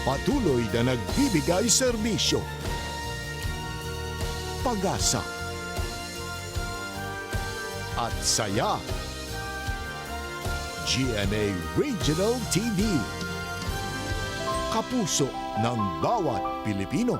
patuloy na nagbibigay serbisyo. Pag-asa at saya. GMA Regional TV. Kapuso ng bawat Pilipino.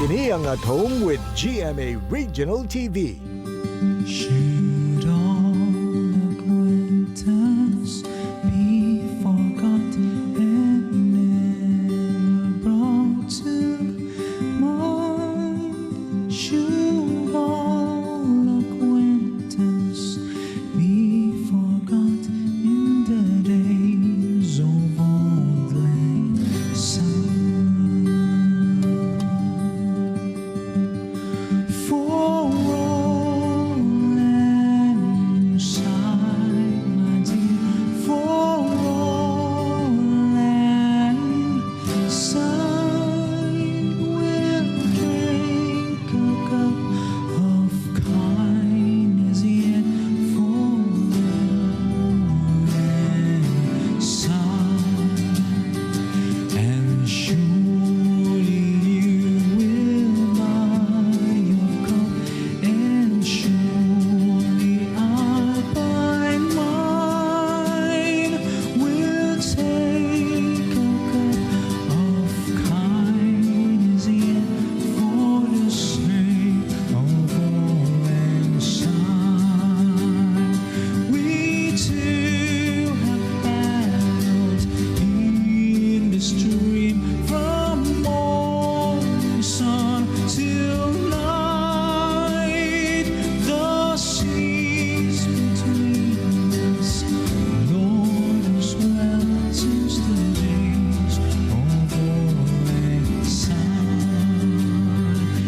Kini ang At Home with GMA Regional TV. Should all acquaintance be forgotten and never brought to mind? Should all acquaintance be forgotten in the days of old lang syne? For all and sigh, my dear, for all and sigh, we'll drink a cup of kindness yet. For all and sigh, and surely you will buy your cup, and surely I'll buy mine. We'll take a cup of kindness yet, for the sake of all and sigh. We two have battled in the stream from morning sun till night. The seas between us, Lord, as well since the days of old and sigh.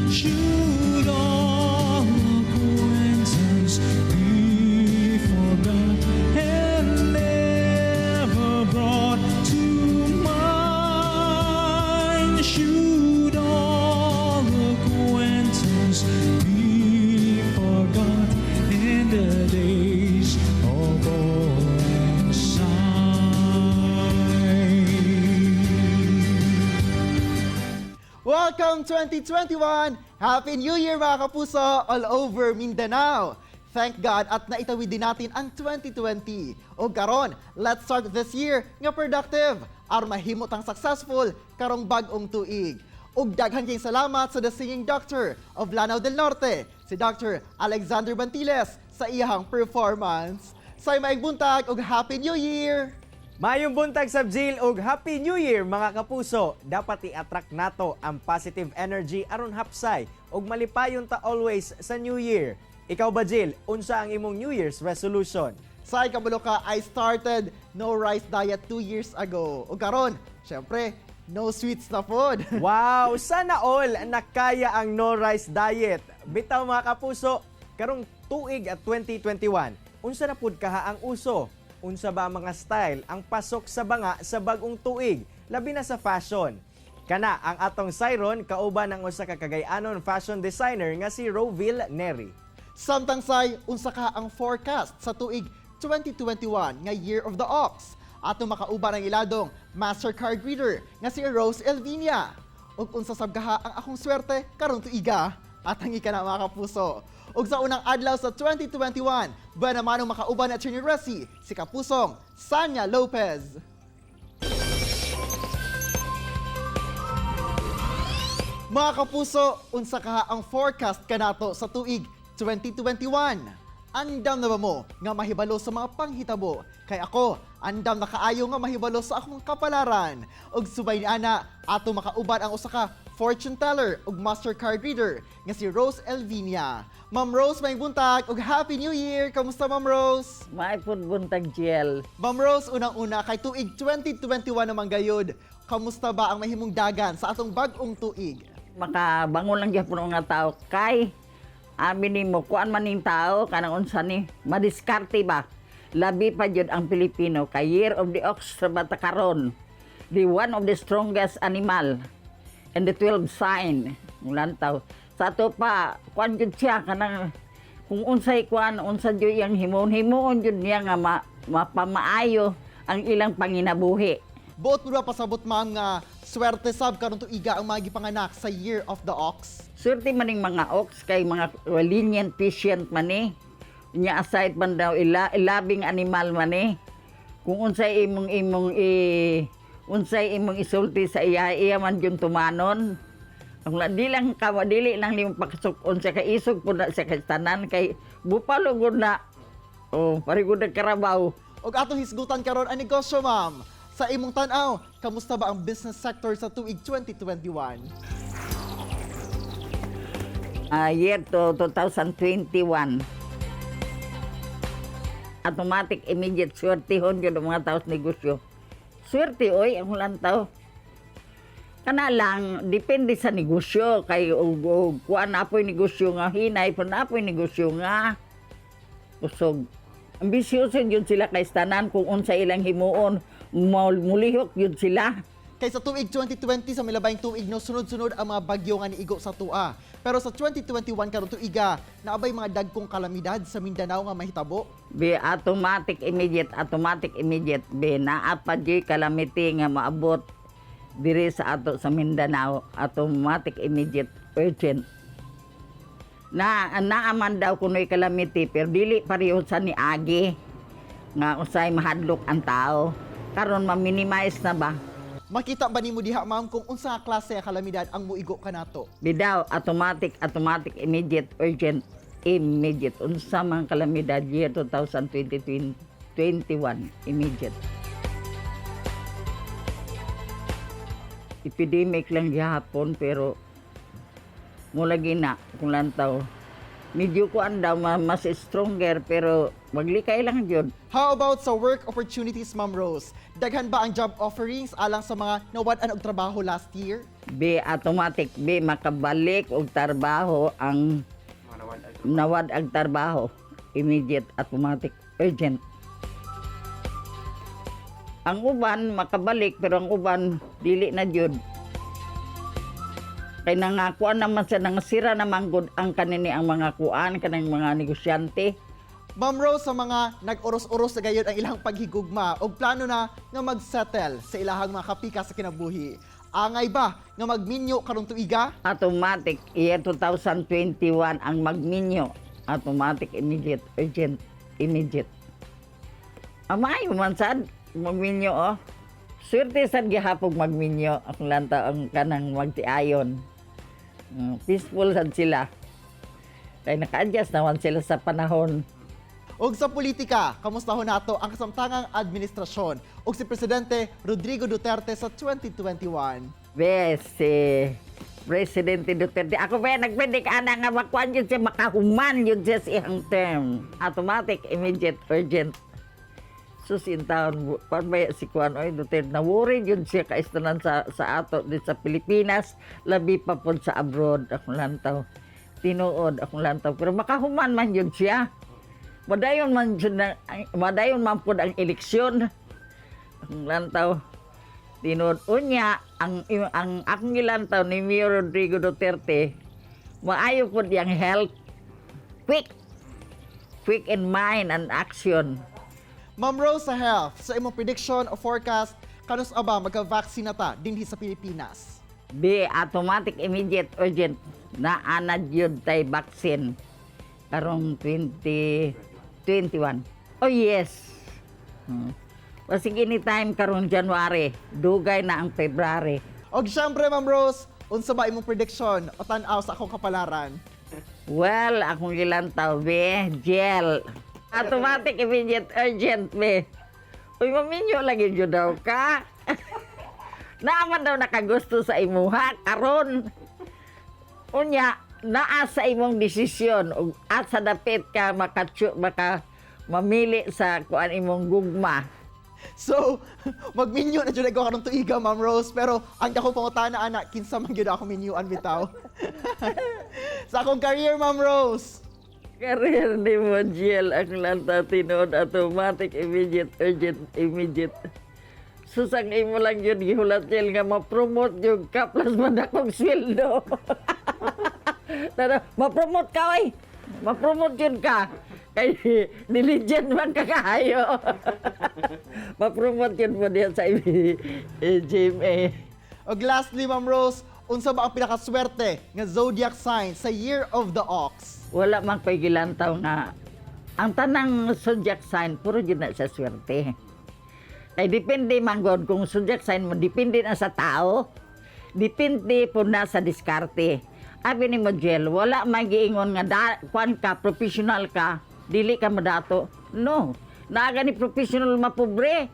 Should all acquaintance be forgot and never brought to mind? Should all acquaintance be forgot in the days of old and sigh? Welcome 2021! Happy New Year mga kapuso all over Mindanao! Thank God at naitawid din natin ang 2020. O karon, let's start this year nga productive aron mahimot ang successful karong bag-ong tuig. Ug daghan kayong salamat sa The Singing Doctor of Lanao del Norte, si Dr. Alexander Bantiles sa iyang performance. Say maayong buntag ug Happy New Year! Mayong buntag sa Jill ug Happy New Year mga kapuso. Dapat i-attract nato ang positive energy aron hapsay ug malipayon ta always sa New Year. Ikaw ba Jill, unsa ang imong New Year's resolution? Say kabalo ka, I started no rice diet 2 years ago. Ug karon, syempre, no sweets na food. Wow, sana all nakaya ang no rice diet. Bitaw mga kapuso, karong tuig at 2021, unsa na pud kaha ang uso? Unsa ba mga style ang pasok sa banga sa bagong tuig, labi na sa fashion? Kana ang atong sayron kauban ng usa ka Cagayanon fashion designer nga si Roville Neri. Samtang say, unsa ka ang forecast sa tuig 2021 nga Year of the Ox. Ato makauban ang iladong Mastercard reader nga si Rose Elvinia. Ug unsa sab kaha ang akong swerte karong tuiga at ang ika na mga kapuso. Ug sa unang adlaw sa 2021, ba naman ang makauban na Attorney Resi, si Kapusong Sanya Lopez. Mga kapuso, unsa kaha ang forecast kanato sa tuig 2021? Andam na ba mo nga mahibalo sa mga panghitabo? Kay ako, Andam na kaayo nga mahibalo sa akong kapalaran. Og subay ni ana, ato makauban ang usa ka fortune teller ug master card reader nga si Rose Elvinia. Ma'am Rose, may buntag ug Happy New Year! Kamusta, Ma'am Rose? May buntag Jiel. Ma'am Rose, unang-una kay tuig 2021 naman gayud. Kamusta ba ang mahimong dagan sa atong bag-ong tuig? Makabangon lang gyapon nga tao kay amin nimo kuan man ning tao kanang unsa ni madiskarte ba. Labi pa jud ang Pilipino kay Year of the Ox sa bata karon. The one of the strongest animal and the 12 sign lantaw. Sa ato pa kuan jud siya kanang kung unsay kuan unsa jud yang himon jud niya nga mapamaayo ang ilang panginabuhi. Buot mo ba pasabot, ma'am, nga swerte sab karon tuiga ang mga gipanganak sa Year of the Ox? Swerte maning mga ox kay mga lenient patient man eh. Nya aside man daw ilabing animal man eh. Kung unsay imong isulti sa iya man jud tumanon. Ang dili lang limong pakasukon sa kaisog po na sa tanan kay bupalo gud na. Oh, parigod na karabaw. Og atong hisgutan karon ang negosyo, ma'am. Sa imong tan-aw, kamusta ba ang business sector sa tuig 2021? Year to 2021. Automatic immediate swerte hon yun ang mga tao sa negosyo. Swerte oy ang lantaw. Kana lang depende sa negosyo kay kuan na po'y negosyo nga hinay pa na po'y negosyo nga usog. Ambisyoso yun sila kay tanan kung unsa ilang himuon mulihok yun sila. Kay sa tuig 2020 sa milabayng tuig no sunod-sunod ang mga bagyo nga niigo sa tua. Pero sa 2021 karon tuiga naabay mga dagkong kalamidad sa Mindanao nga mahitabo. Be automatic immediate be naa pa di calamity nga maabot diri sa ato sa Mindanao, automatic immediate urgent. Naaman daw kuno'y calamity pero dili pareho sa niagi nga usay mahadlok ang tao. Karon ma-minimize na ba? Makita ba nimo diha, ma'am, kung unsa nga klase nga kalamidad ang muigo kanato? Bidaw automatic immediate urgent immediate unsa man kalamidad year 2021 immediate. Epidemic lang gihapon pero mula gina kung lantaw medyo kuan daw mas stronger pero maglikay lang jud. How about sa work opportunities, Ma'am Rose? Daghan ba ang job offerings alang sa mga nawad-an og trabaho last year? Be automatic be makabalik og trabaho ang nawad ang trabaho immediate automatic urgent. Ang uban makabalik pero ang uban dili na jud. Kay nangakuan naman sa nangasira naman gud ang kanini ang mga kuan kanang mga negosyante. Ma'am Rose, sa mga nag-uros-uros sa gayon ang ilang paghigugma o plano na nga mag-settle sa ilahang mga kapika sa kinabuhi. Angay ba nga magminyo karong tuiga? Automatic year 2021 ang magminyo. Automatic immediate urgent immediate. Amay man sad magminyo oh. Swerte sad gihapon magminyo ang lanta ang kanang magtiayon. Peaceful sad sila. Kaya naka-adjust naman sila sa panahon. Og sa politika, kamusta ho nato ang kasamtangang administrasyon og si Presidente Rodrigo Duterte sa 2021? Si Presidente Duterte. Ako ba nagpindik ana nga makuan yun siya makahuman yun siya sa iyang term. Automatic, immediate, urgent. Taon, parbaya si Kuan oy Duterte na worry yun siya kaistanan sa ato din sa Pilipinas, labi pa po sa abroad akong lantaw. Tinuod akong lantaw pero makahuman man yun siya. Madayon man po ang eleksyon. Akong lantaw. Tinuod unya ang akong ilantaw ni Mayor Rodrigo Duterte maayo po diyang health quick in mind and action. Ma'am Rose, sa health, sa imong prediction o forecast, kanus aba magka-vaccine na ta dinhi sa Pilipinas? Be automatic immediate urgent na anad yun tay vaccine karong 2021. Oh yes. Pasig anytime karong January, dugay na ang February. Og syempre, Ma'am Rose, unsa ba imong prediction o tan-aw sa akong kapalaran? Well, akong ilang taw be gel. Automatic immediate urgent be. Uy, maminyo lagi dyan daw ka. Naaman daw nakagusto sa imuha, karon. Unya, naa sa imong desisyon, ug asa dapit ka maka mamili sa kuan imong gugma. So, magminyo na dyan ako karong tuiga, Ma'am Rose. Pero ang dako pangutana, ana, kinsa man gyud ako minyuan bitaw. Sa akong career, Ma'am Rose. Karir ni mo, Jiel, ang lanta tinood, automatic, immediate, urgent, immediate. Susang imo lang yun, gihulat Jiel, nga ma-promote yung ka, plus man akong sweldo. Ma-promote ka, oy! Ma-promote yun ka. Kay niligyan man kakahayo. Ma-promote yun mo diyan sa GMA. Og lastly, Ma'am Rose, unsa ba ang pinakaswerte nga zodiac sign sa Year of the Ox? Wala man ko'y gilantaw nga ang tanang zodiac sign puro yun na sa swerte. Kay depende man god kung zodiac sign mo, depende na sa tao, depende po na sa diskarte. Abi ni mo, Jel, wala man giingon nga kwan ka, professional ka, dili ka madato. No, naaga ni professional mapobre.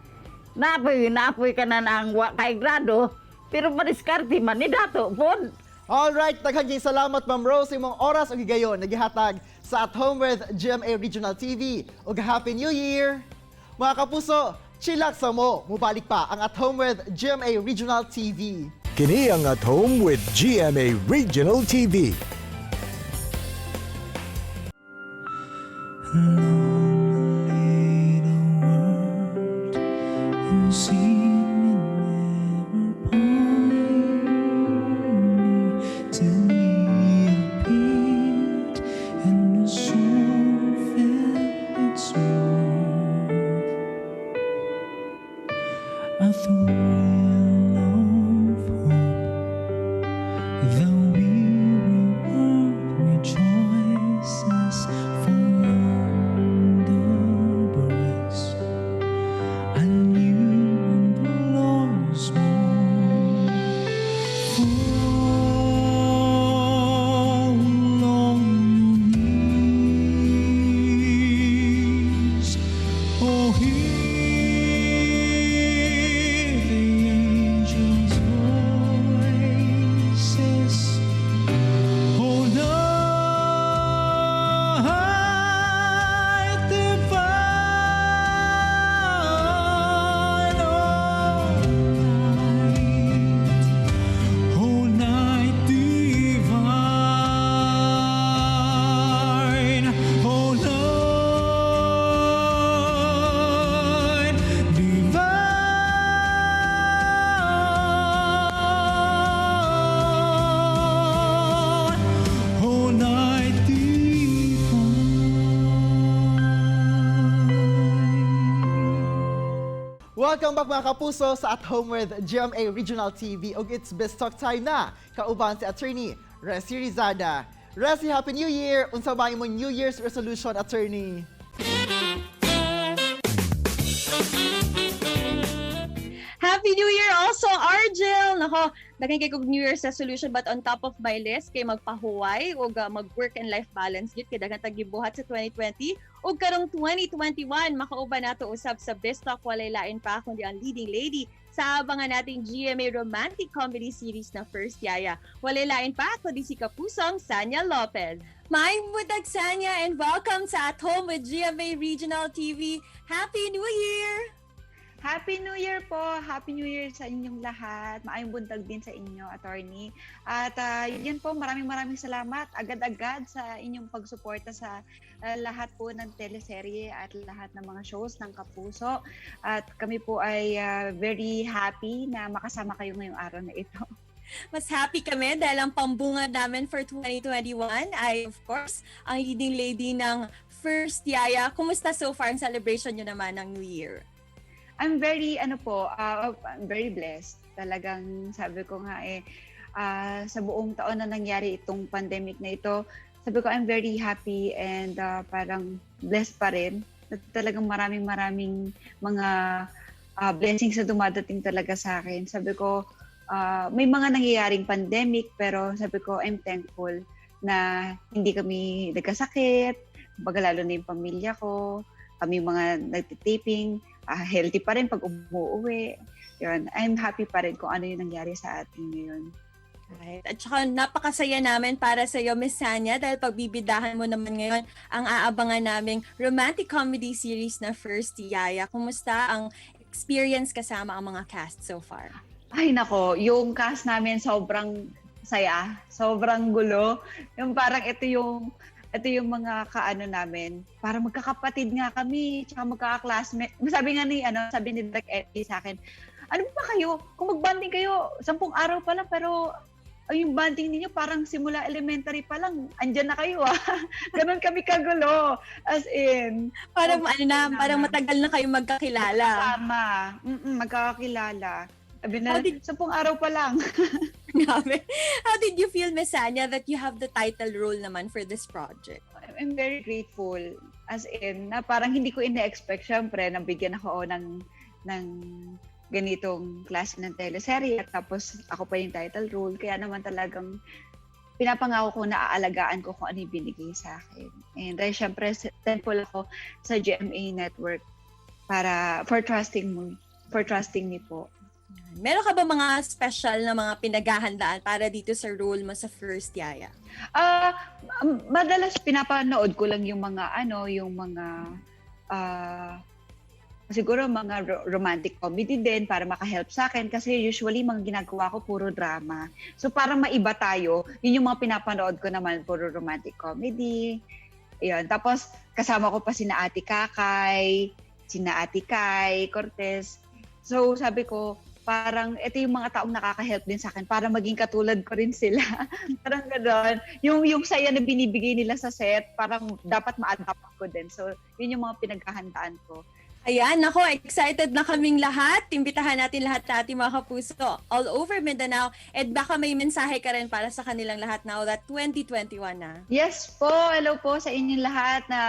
Naapoy ka na ng kay grado, pero madiskarte man ni dato pod. Alright, daghang salamat, Ma'am Rose, imong oras o gigayon nagihatag sa At Home with GMA Regional TV. Og Happy New Year! Mga kapuso, chilak sa mo, mubalik pa ang At Home with GMA Regional TV. Kini ang At Home with GMA Regional TV. Lonely the world and see me never pine till he appeared and the soul felt its warmth. A thrill of hope, the weary world rejoices for yonder breast, a new and glorious morn. Fall on your knees, oh hear the angels' voices, oh night divine, oh night divine, oh night divine, oh night divine. Welcome back mga kapuso sa At Home with GMA Regional TV. Og it's best talk time na. Kauban si Attorney Resi Rizada. Resi, Happy New Year! Unsa ba imong New Year's resolution, Attorney? Happy New Year also, Argel! Nako, daghan kay kog New Year's resolution but on top of my list kay magpahuway o mag-work and life balance gyud kay daghan tag gibuhat sa 2020 ug karong 2021 makauban nato usab sa Best Talk walay lain pa kundi ang leading lady sa abangan nating GMA romantic comedy series na First Yaya. Walay lain pa kundi si kapusong Sanya Lopez. Maayong buntag Sanya and welcome sa At Home with GMA Regional TV. Happy New Year! Happy New Year po! Happy New Year sa inyong lahat. Maayong buntag din sa inyo, attorney. At yan po, maraming salamat agad-agad sa inyong pagsuporta sa lahat po ng teleserye at lahat ng mga shows ng Kapuso. At kami po ay very happy na makasama kayo ngayong araw na ito. Mas happy kami dahil ang pambunga namin for 2021 ay of course ang leading lady ng First Yaya. Kumusta so far ang celebration nyo naman ng New Year? I'm very, I'm very blessed. Talagang sabi ko nga sa buong taon na nangyari itong pandemic na ito, sabi ko I'm very happy and parang blessed pa rin. Talagang maraming mga blessings na dumadating talaga sa akin. Sabi ko, may mga nangyayaring pandemic pero sabi ko I'm thankful na hindi kami nagkasakit, lalo na yung pamilya ko, kami mga nagtitaping, healthy pa rin pag umuwi. Yun, I'm happy pa rin kung ano yung nangyari sa atin ngayon. Right. At saka napakasaya namin para sa iyo, Miss Ania, dahil pagbibidahan mo naman ngayon ang aabangan naming romantic comedy series na First Yaya. Kumusta ang experience kasama ang mga cast so far? Ay nako, yung cast namin sobrang saya, sobrang gulo. Yung parang ito yung mga kaano namin, parang magkakapatid nga kami, tsaka magkaka-classmate. Sabi ni Direk Eddie sa akin, ano ba kayo? Kung mag-bonding kayo, 10 araw pa lang, pero yung bonding ninyo parang simula elementary pa lang, andyan na kayo Ganon kami kagulo. As in, Parang parang matagal na kayo magkakilala. Tama. Magkakakilala. Sabi na, How did- 10 araw pa lang. Grabe. How did you feel, Miss Ania, that you have the title role naman for this project? I'm very grateful. As in, na parang hindi ko ina-expect. Siyempre, nabigyan ako ng ganitong klase ng teleserye. Tapos ako pa yung title role. Kaya naman talagang pinapangako ko na aalagaan ko kung ano yung binigay sa akin. And then, siyempre, thankful ako sa GMA Network for trusting me po. Meron ka ba mga special na mga pinaghahandaan para dito sa role mo sa First Yaya? Madalas pinapanood ko lang yung mga siguro mga romantic comedy din para makahelp sa akin kasi usually mga ginagawa ko puro drama. So para maiba tayo, yun yung mga pinapanood ko naman puro romantic comedy. Ayun. Tapos kasama ko pa sina Ate Kakay, sina Ate Kai, Cortez. So sabi ko, parang ito yung mga taong nakaka-help din sa akin para maging katulad ko rin sila. Parang gano'n. Yung saya na binibigay nila sa set, parang dapat ma-adapt ko din. So yun yung mga pinaghahandaan ko. Ayan, nako, excited na kaming lahat. Imbitahan natin lahat na ating mga kapuso all over Mindanao. At baka may mensahe ka rin para sa kanilang lahat now that 2021 na. Yes po, hello po sa inyong lahat na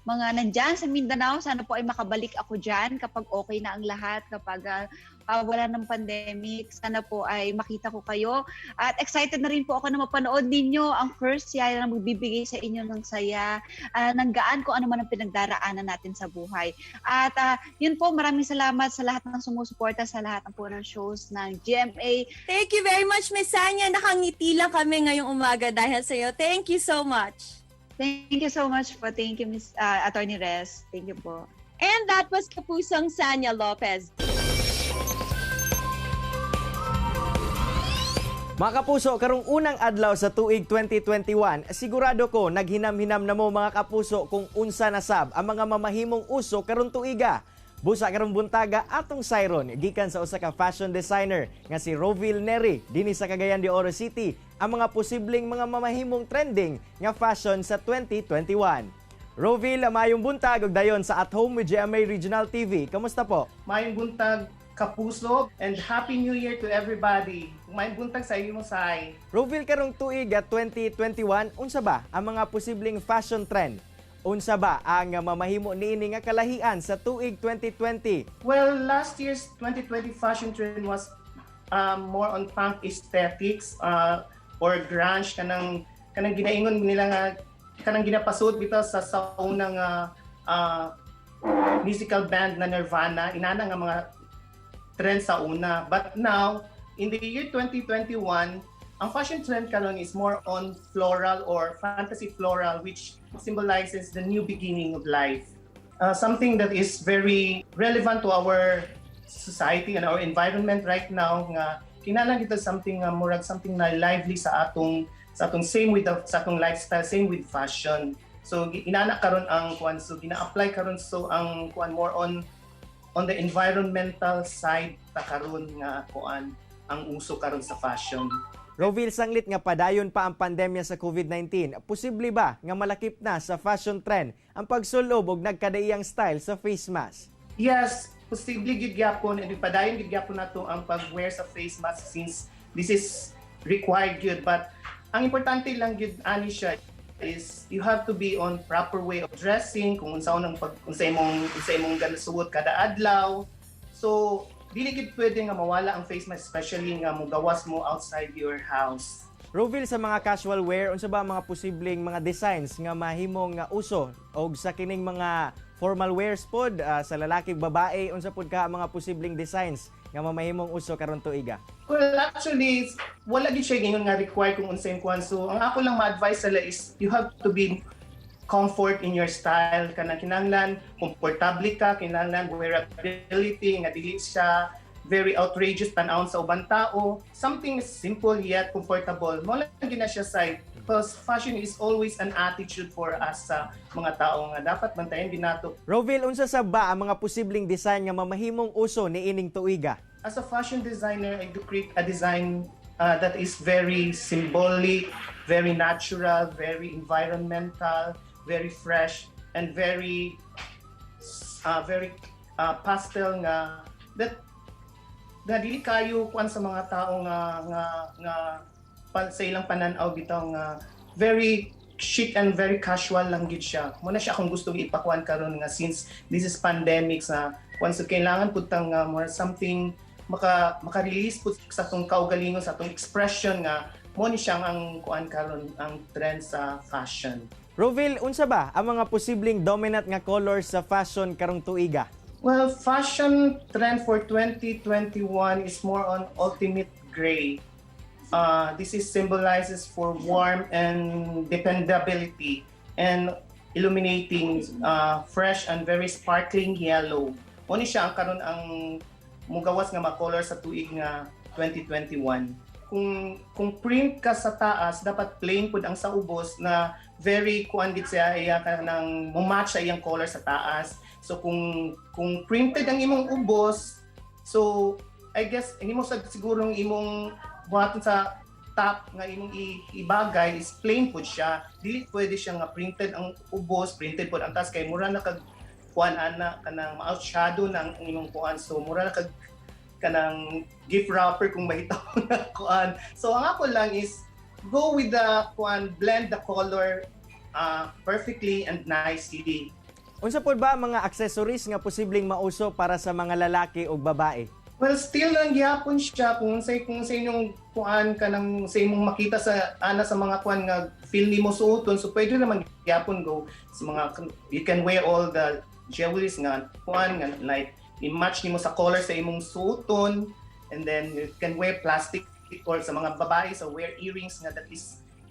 mga nandyan sa Mindanao. Sana po ay makabalik ako dyan kapag okay na ang lahat, kapag wala ng pandemic. Sana po ay makita ko kayo. At excited na rin po ako na mapanood ninyo ang First Yaya na magbibigay sa inyo ng saya, ng gaan kung ano man ang pinagdaraanan natin sa buhay. At yun po, maraming salamat sa lahat ng sumusuporta sa lahat ng po ng shows ng GMA. Thank you very much, Miss Ania. Nakangiti lang kami ngayong umaga dahil sa iyo. Thank you so much. Thank you so much po. Thank you, Miss Attorney Res. Thank you po. And that was Kapusang Sanya Lopez. Mga kapuso, karong unang adlaw sa tuig 2021, sigurado ko naghinam-hinam na mo mga kapuso kung unsa na sab ang mga mamahimong uso karong tuiga. Busa karong buntaga atong sayron gikan sa usa ka fashion designer nga si Roville Neri dinhi sa Cagayan de Oro City ang mga posibleng mga mamahimong trending nga fashion sa 2021. Roville, mayong buntag ug dayon sa At Home with GMA Regional TV. Kamusta po? Mayong buntag kapuso and Happy New Year to everybody. Mayong buntag sa imong say. Roville, karong tuig 2021, unsa ba ang mga posibleng fashion trend? Unsa ba ang mamahimo niini nga kalahian sa tuig 2020? Well, last year's 2020 fashion trend was more on punk aesthetics or grunge kanang ginaingon nila nga kanang ginapasud bitaw sa saunang musical band na Nirvana, inana nga mga trend sa una. But now, in the year 2021, ang fashion trend karon is more on floral or fantasy floral, which symbolizes the new beginning of life. Something that is very relevant to our society and our environment right now. Nga kinahanglan kita something murag something na lively sa atong same with sa atong lifestyle, same with fashion. So inana karon ang kuan, so gina-apply karon so ang kuan more on the environmental side ta karon nga kuan ang uso karon sa fashion. Roville, sanglit nga padayon pa ang pandemya sa COVID-19, posible ba nga malakip na sa fashion trend ang pagsulob og nagkadaiyang style sa face mask? Yes, posible gid gyapon and padayon gid gyapon nato ang pag-wear sa face mask since this is required gyud, but ang importante lang gyud ani siya is you have to be on proper way of dressing, kung unsa imong ganasuot kada adlaw. So dili gid pwede nga mawala ang face mask, especially nga mogawas mo outside your house. Roville, sa mga casual wear, unsa ba mga posibleng mga designs nga mahimong nga uso og sa kining mga formal wears pod sa lalaki babae, unsa pod ka ang mga posibleng designs nga mamahimong uso karon tuiga? Well, actually, wala gid siya ngayon nga required kung unsa yung kuan. So, ang ako lang ma-advise sila is you have to be comfort in your style. Kanang kinahanglan, komportable ka, kinahanglan wearability, nga dili siya very outrageous tan-awon sa ubang tao. Something simple yet comfortable. Mo lang gina siya side. Because fashion is always an attitude for us sa mga tao nga dapat bantayan din nato. Roville, unsa sa ba ang mga posibleng design nga mamahimong uso ni ining tuiga? As a fashion designer, I do create a design that is very symbolic, very natural, very environmental, very fresh, and very pastel nga that dili kayo kuan sa mga tao nga sa ilang pananaw bitaw nga very chic and very casual lang gid siya. Muna siya akong gusto ipakuan karon nga since this is pandemic sa once kailangan pud tang more something maka-release pud sa tong kaugalingon sa tong expression nga mo ni siyang ang kuan karon ang trend sa fashion. Roville, unsa ba ang mga posibleng dominant nga colors sa fashion karong tuiga? Well, fashion trend for 2021 is more on ultimate gray. This is symbolizes for warmth and dependability and illuminating fresh and very sparkling yellow. Mo ni siya ang karon ang mugawas nga ma-color sa tuig nga 2021. Kung print ka sa taas, dapat plain pud ang sa ubos na very kuan gid siya iya kanang mo-match sa iyang color sa taas. So kung printed ang imong ubos, so I guess imo sigurong imong buhaton sa top nga imong ibagay is plain pud siya. Dili pwede siya nga printed ang ubos, printed pud ang taas kay mura na kag kuan ana kanang ma-outshadow ng imong kuan. So mura na kag kanang gift wrapper kung mahitaw na kuan. So ang ako lang is go with the kuan, blend the color perfectly and nicely. Unsa pod ba ang mga accessories nga posibleng mauso para sa mga lalaki o babae? Well, still lang gyapon siya kung sa inyong kuan kanang sa imong makita sa sa mga kuan nga feel nimo suoton, so pwede naman gyapon go sa mga you can wear all the jewelries nga kuan nga like i-match nimo sa color sa imong suoton, and then you can wear plastic or sa mga babae sa wear earrings nga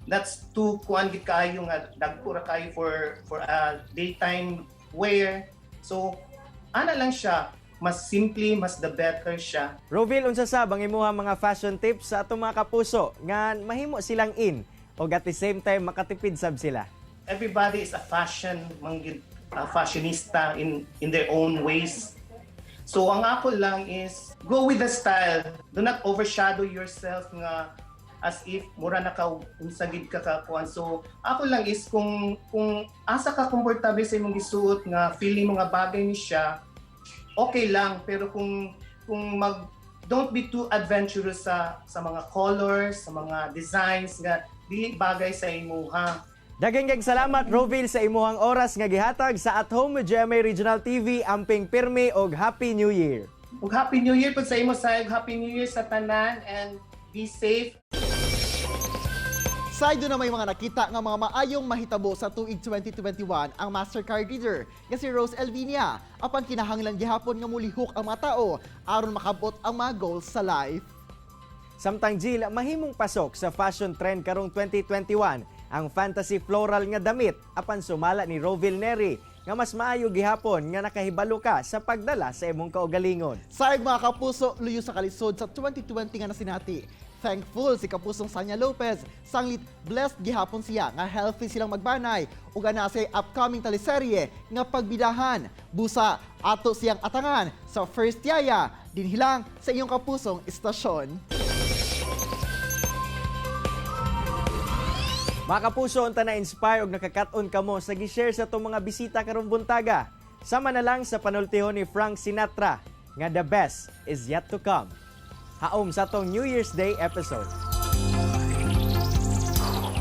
that's too kuan gid kaayo nga dagko ra kayo for a daytime wear. So ana lang siya, mas simple, mas the better siya. Roville, unsa sa bang imuha mga fashion tips sa atong mga kapuso nga mahimo silang in o at the same time makatipid sab sila? Everybody is a fashionista in their own ways. So ang ako lang is go with the style. Do not overshadow yourself nga as if mura na ka unsagid ka kuan. So ako lang is kung asa ka komportable sa imong gisuot nga feeling mo nga bagay ni siya, okay lang, pero kung don't be too adventurous sa mga colors, sa mga designs nga dili bagay sa imuha. Daghang salamat Roville sa imuhang oras nga gihatag sa At Home with GMA Regional TV. Amping pirmi og Happy New Year. Ug Happy New Year pud sa imo sayog. Happy New Year sa tanan and be safe. Side na may mga nakita nga mga maayong mahitabo sa tuig 2021 ang Mastercard reader nga si Rose Elvinia apan kinahanglan gihapon nga mulihok ang mga tao aron makabot ang mga goals sa life. Samtang Jill, mahimong pasok sa fashion trend karong 2021 ang fantasy floral nga damit apan sumala ni Roville Neri nga mas maayo gihapon nga nakahibalo ka sa pagdala sa imong kaugalingon. Sayag mga kapuso, luyo sa kalisod sa 2020 nga nasinati. Thankful si Kapusong Sanya Lopez, sanglit blessed gihapon siya nga healthy silang magbanay ug ana say upcoming teleserye nga pagbidahan. Busa ato siyang atangan sa First Yaya dinhilang sa iyong kapusong istasyon. Mga kapuso, unta na-inspire og nakakaton kamo sa gi-share sa itong mga bisita karong buntaga. Sama na lang sa panultihon ni Frank Sinatra nga the best is yet to come. Haom sa itong New Year's Day episode.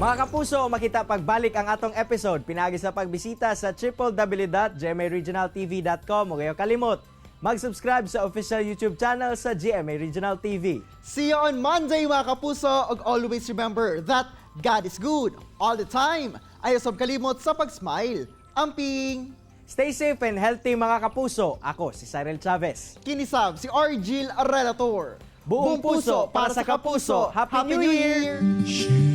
Mga kapuso, makita pagbalik ang atong episode pinagi sa pagbisita sa www.gmaregionaltv.com o kayo kalimot mag-subscribe sa official YouTube channel sa GMA Regional TV. See you on Monday mga kapuso ug always remember that God is good all the time. Ayaw sab kalimot sa pag-smile. Amping! Stay safe and healthy mga kapuso. Ako si Cyril Chavez. Kinisab si Argil Relator. Buong puso para sa kapuso. Happy New Year! Share